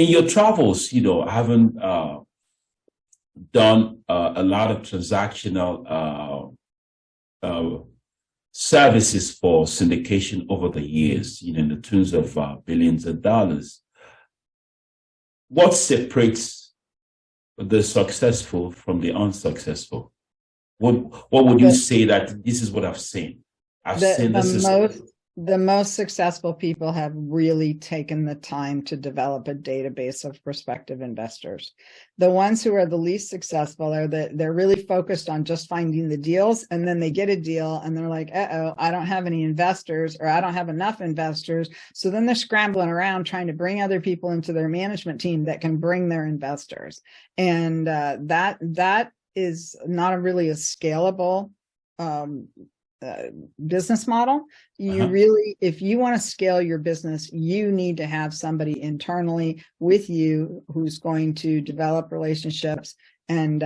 In your travels, having done a lot of transactional services for syndication over the years, in the tunes of billions of dollars, what separates the successful from the unsuccessful? What would you say that this is what I've seen? The most successful people have really taken the time to develop a database of prospective investors. The ones who are the least successful are they're really focused on just finding the deals, and then they get a deal and they're like, uh-oh, I don't have any investors, or I don't have enough investors. So then they're scrambling around trying to bring other people into their management team that can bring their investors. And that is not really a scalable business model. You really, if you want to scale your business, you need to have somebody internally with you who's going to develop relationships and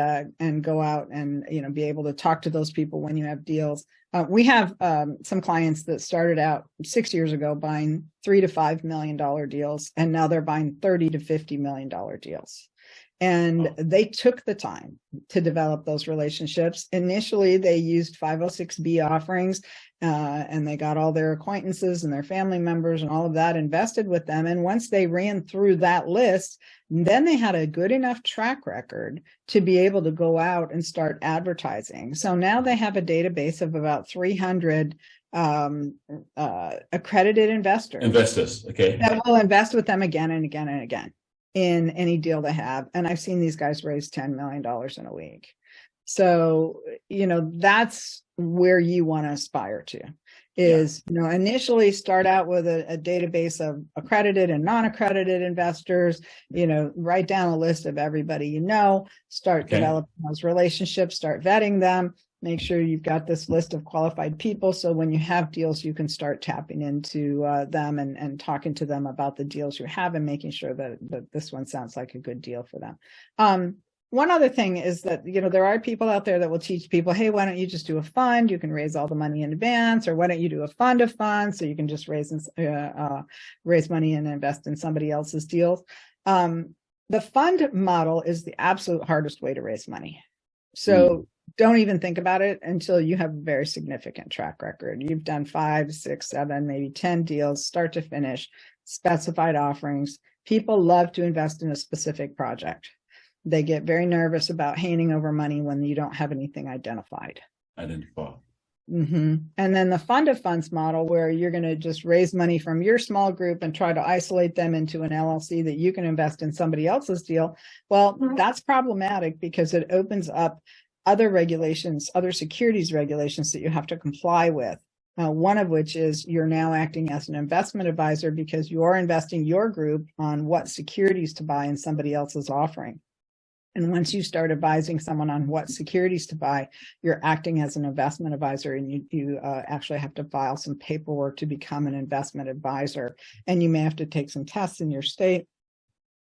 go out and be able to talk to those people when you have deals. We have some clients that started out 6 years ago buying $3 to $5 million deals, and now they're buying $30 to $50 million deals. And they took the time to develop those relationships. Initially, they used 506B offerings, and they got all their acquaintances and their family members and all of that invested with them. And once they ran through that list, then they had a good enough track record to be able to go out and start advertising. So now they have a database of about 300 accredited investors. Okay. That will invest with them again and again and again in any deal they have. And I've seen these guys raise $10 million in a week. So, that's where you want to aspire to is, initially start out with a database of accredited and non-accredited investors, write down a list of everybody, start developing those relationships, start vetting them. Make sure you've got this list of qualified people. So when you have deals, you can start tapping into them and talking to them about the deals you have and making sure that this one sounds like a good deal for them. One other thing is that, there are people out there that will teach people, hey, why don't you just do a fund? You can raise all the money in advance, or why don't you do a fund of funds so you can just raise money and invest in somebody else's deals. The fund model is the absolute hardest way to raise money. So don't even think about it until you have a very significant track record. You've done 5, 6, 7, maybe 10 deals, start to finish, specified offerings. People love to invest in a specific project. They get very nervous about handing over money when you don't have anything identified. And then the fund of funds model, where you're going to just raise money from your small group and try to isolate them into an LLC that you can invest in somebody else's deal. Well, that's problematic because it opens up other regulations, other securities regulations that you have to comply with. One of which is you're now acting as an investment advisor because you're investing your group on what securities to buy in somebody else's offering. And once you start advising someone on what securities to buy, you're acting as an investment advisor, and you actually have to file some paperwork to become an investment advisor. And you may have to take some tests in your state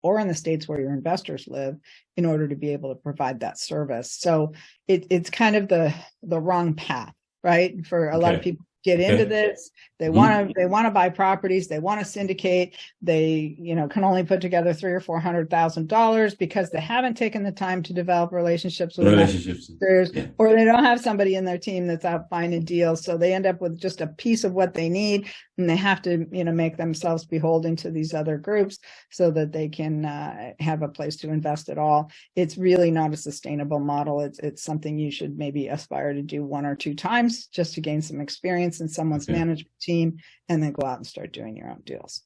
or in the states where your investors live in order to be able to provide that service. So it's kind of the wrong path, right? For a lot of people get into this. They want to buy properties. They want to syndicate. They, can only put together $300,000 or $400,000 because they haven't taken the time to develop relationships with investors, or they don't have somebody in their team that's out finding deals. So they end up with just a piece of what they need, and they have to, make themselves beholden to these other groups so that they can have a place to invest at all. It's really not a sustainable model. It's something you should maybe aspire to do 1 or 2 times just to gain some experience in someone's management team, and then go out and start doing your own deals.